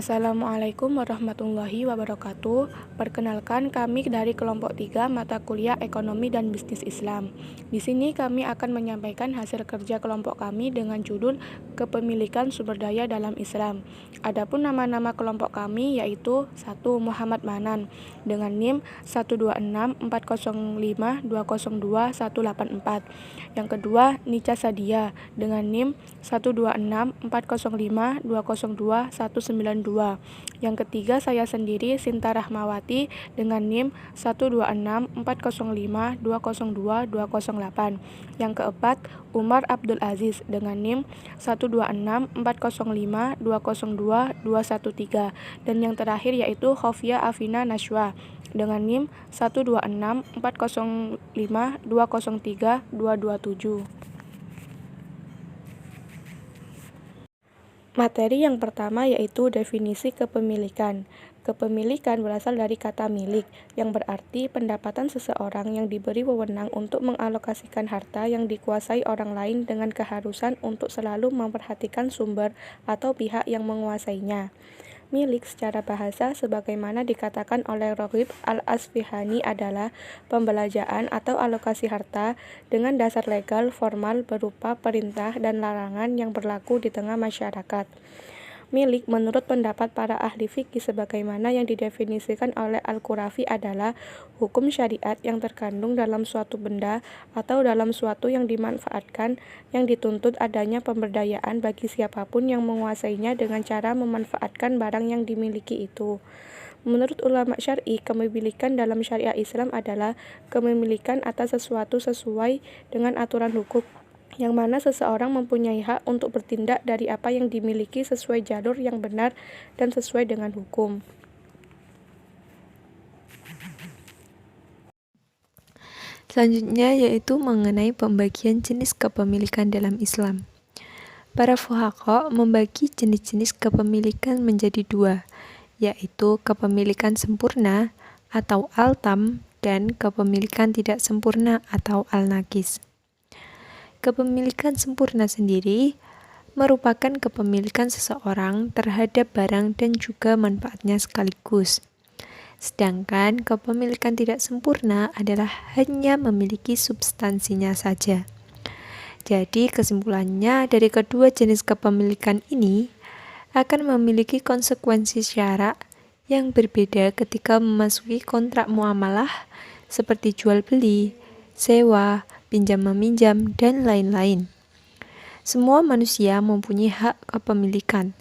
Assalamualaikum warahmatullahi wabarakatuh. Perkenalkan, kami dari kelompok 3 mata kuliah Ekonomi dan Bisnis Islam. Di sini kami akan menyampaikan hasil kerja kelompok kami dengan judul Kepemilikan Sumber Daya dalam Islam. Adapun nama-nama kelompok kami yaitu 1. Muhammad Manan dengan NIM 12640520284. Yang kedua, Nica Sadia dengan NIM 1264052029192. Yang ketiga, saya sendiri Sinta Rahmawati dengan NIM 12640520208. Yang keempat, Umar Abdul Aziz dengan NIM 12640520213. Dan yang terakhir yaitu Khofia Afina Nashwa dengan NIM 12640520327. Materi yang pertama yaitu definisi kepemilikan. Kepemilikan berasal dari kata milik, yang berarti pendapatan seseorang yang diberi wewenang untuk mengalokasikan harta yang dikuasai orang lain dengan keharusan untuk selalu memperhatikan sumber atau pihak yang menguasainya. Milik secara bahasa sebagaimana dikatakan oleh Raghib Al-Asfihani adalah pembelanjaan atau alokasi harta dengan dasar legal formal berupa perintah dan larangan yang berlaku di tengah masyarakat. Milik menurut pendapat para ahli fikih sebagaimana yang didefinisikan oleh Al-Qurafi adalah hukum syariat yang terkandung dalam suatu benda atau dalam suatu yang dimanfaatkan yang dituntut adanya pemberdayaan bagi siapapun yang menguasainya dengan cara memanfaatkan barang yang dimiliki itu. Menurut ulama syar'i, kepemilikan dalam syariat Islam adalah kepemilikan atas sesuatu sesuai dengan aturan hukum, yang mana seseorang mempunyai hak untuk bertindak dari apa yang dimiliki sesuai jalur yang benar dan sesuai dengan hukum. Selanjutnya yaitu mengenai pembagian jenis kepemilikan dalam Islam. Para fuqaha membagi jenis-jenis kepemilikan menjadi dua, yaitu kepemilikan sempurna atau al-tam dan kepemilikan tidak sempurna atau al-naqis. Kepemilikan sempurna sendiri merupakan kepemilikan seseorang terhadap barang dan juga manfaatnya sekaligus. Sedangkan kepemilikan tidak sempurna adalah hanya memiliki substansinya saja. Jadi kesimpulannya dari kedua jenis kepemilikan ini akan memiliki konsekuensi syara yang berbeda ketika memasuki kontrak muamalah seperti jual beli, sewa, pinjam-meminjam, dan lain-lain. Semua manusia mempunyai hak kepemilikan,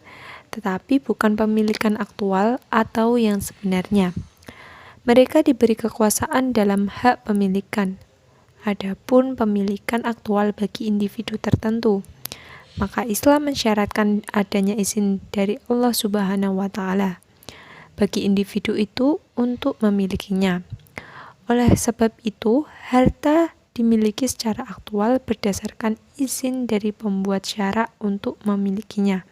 tetapi bukan pemilikan aktual atau yang sebenarnya. Mereka diberi kekuasaan dalam hak pemilikan. Adapun pemilikan aktual bagi individu tertentu, maka Islam mensyaratkan adanya izin dari Allah Subhanahu wa Ta'ala bagi individu itu untuk memilikinya. Oleh sebab itu, harta dimiliki secara aktual berdasarkan izin dari pembuat syara untuk memilikinya.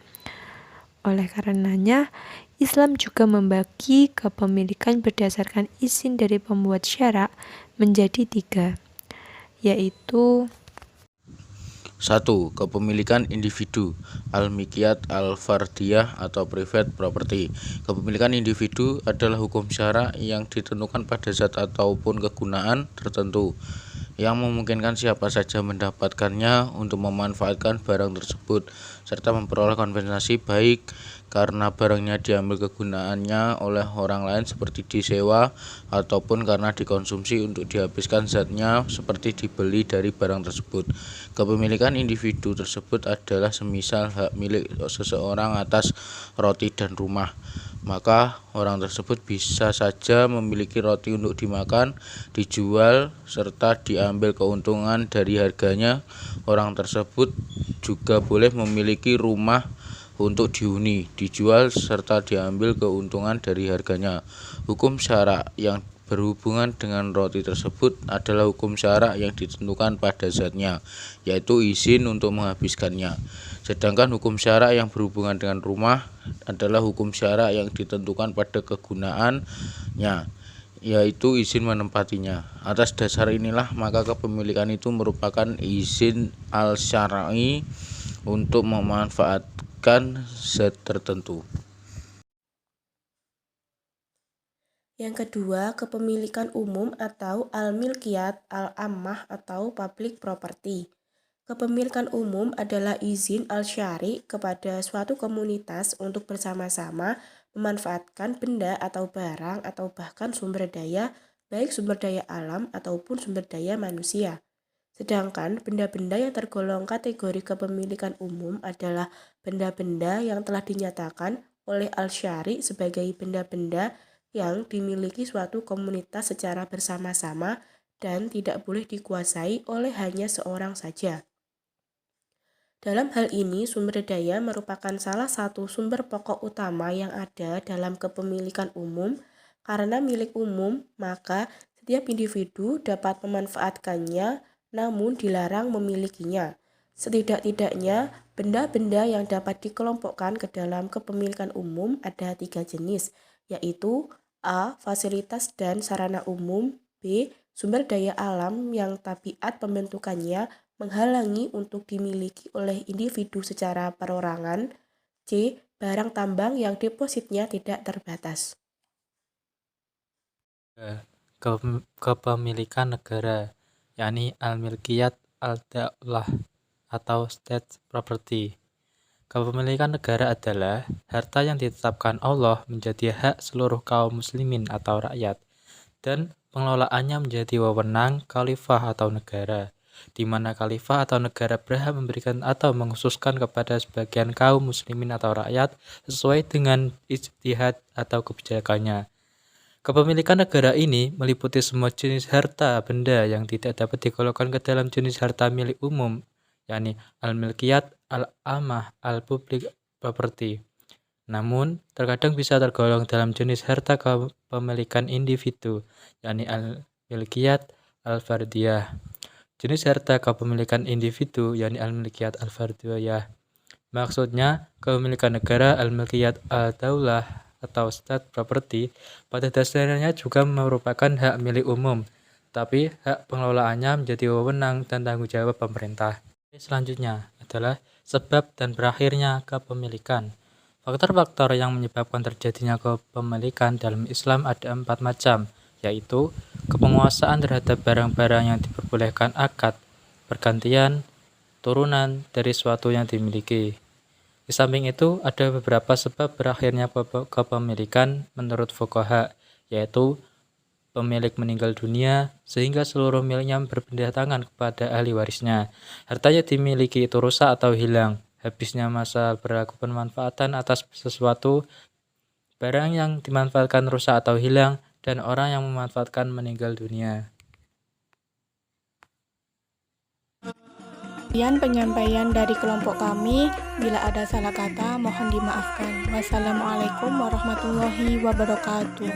Oleh karenanya, Islam juga membagi kepemilikan berdasarkan izin dari pembuat syara menjadi 3, yaitu 1. Kepemilikan individu, al-milkiyat al-fardiyah atau private property. Kepemilikan individu adalah hukum syara yang ditentukan pada zat ataupun kegunaan tertentu yang memungkinkan siapa saja mendapatkannya untuk memanfaatkan barang tersebut serta memperoleh kompensasi baik karena barangnya diambil kegunaannya oleh orang lain seperti disewa ataupun karena dikonsumsi untuk dihabiskan zatnya seperti dibeli dari barang tersebut. Kepemilikan individu tersebut adalah semisal hak milik seseorang atas roti dan rumah. Maka orang tersebut bisa saja memiliki roti untuk dimakan, dijual, serta diambil keuntungan dari harganya. Orang tersebut juga boleh memiliki rumah untuk dihuni, dijual, serta diambil keuntungan dari harganya. Hukum syara yang berhubungan dengan roti tersebut adalah hukum syara yang ditentukan pada zatnya, yaitu izin untuk menghabiskannya. Sedangkan hukum syara yang berhubungan dengan rumah adalah hukum syara yang ditentukan pada kegunaannya, yaitu izin menempatinya. Atas dasar inilah maka kepemilikan itu merupakan izin al-syar'i untuk memanfaatkan zat tertentu. Yang kedua, kepemilikan umum atau al-milkiyat, al-ammah atau public property. Kepemilikan umum adalah izin al-syari kepada suatu komunitas untuk bersama-sama memanfaatkan benda atau barang atau bahkan sumber daya, baik sumber daya alam ataupun sumber daya manusia. Sedangkan benda-benda yang tergolong kategori kepemilikan umum adalah benda-benda yang telah dinyatakan oleh al-syari sebagai benda-benda yang dimiliki suatu komunitas secara bersama-sama dan tidak boleh dikuasai oleh hanya seorang saja. Dalam hal ini, sumber daya merupakan salah satu sumber pokok utama yang ada dalam kepemilikan umum. Karena milik umum, maka setiap individu dapat memanfaatkannya, namun dilarang memilikinya. Setidak-tidaknya, benda-benda yang dapat dikelompokkan ke dalam kepemilikan umum ada 3 jenis, yaitu A. Fasilitas dan sarana umum, B. Sumber daya alam yang tabiat pembentukannya menghalangi untuk dimiliki oleh individu secara perorangan, C. Barang tambang yang depositnya tidak terbatas. Kepemilikan negara, yakni al-milkiyat al-daulah atau state property. Kepemilikan negara adalah harta yang ditetapkan Allah menjadi hak seluruh kaum muslimin atau rakyat, dan pengelolaannya menjadi wewenang khalifah atau negara, di mana khalifah atau negara berhak memberikan atau mengkhususkan kepada sebagian kaum muslimin atau rakyat sesuai dengan ijtihad atau kebijakannya. Kepemilikan negara ini meliputi semua jenis harta benda yang tidak dapat digolongkan ke dalam jenis harta milik umum, yakni al-milkiyat, al-amah, al-public property. Namun, terkadang bisa tergolong dalam jenis harta kepemilikan individu, yakni al-milkiyat al-fardiyah. Jenis harta kepemilikan individu, yakni al-milkiyat al-fardiyah. Maksudnya, kepemilikan negara al-milkiyat al-daulah atau state property pada dasarnya juga merupakan hak milik umum, tapi hak pengelolaannya menjadi wewenang dan tanggung jawab pemerintah. Selanjutnya adalah sebab dan berakhirnya kepemilikan. Faktor-faktor yang menyebabkan terjadinya kepemilikan dalam Islam ada 4 macam, yaitu kepenguasaan terhadap barang-barang yang diperbolehkan akad, pergantian, turunan dari suatu yang dimiliki. Di samping itu, ada beberapa sebab berakhirnya kepemilikan menurut fuqaha, yaitu pemilik meninggal dunia sehingga seluruh miliknya berpindah tangan kepada ahli warisnya. Hartanya dimiliki itu rusak atau hilang, habisnya masa berlaku pemanfaatan atas sesuatu, barang yang dimanfaatkan rusak atau hilang, dan orang yang memanfaatkan meninggal dunia. Sekian penyampaian dari kelompok kami. Bila ada salah kata, mohon dimaafkan. Wassalamualaikum warahmatullahi wabarakatuh.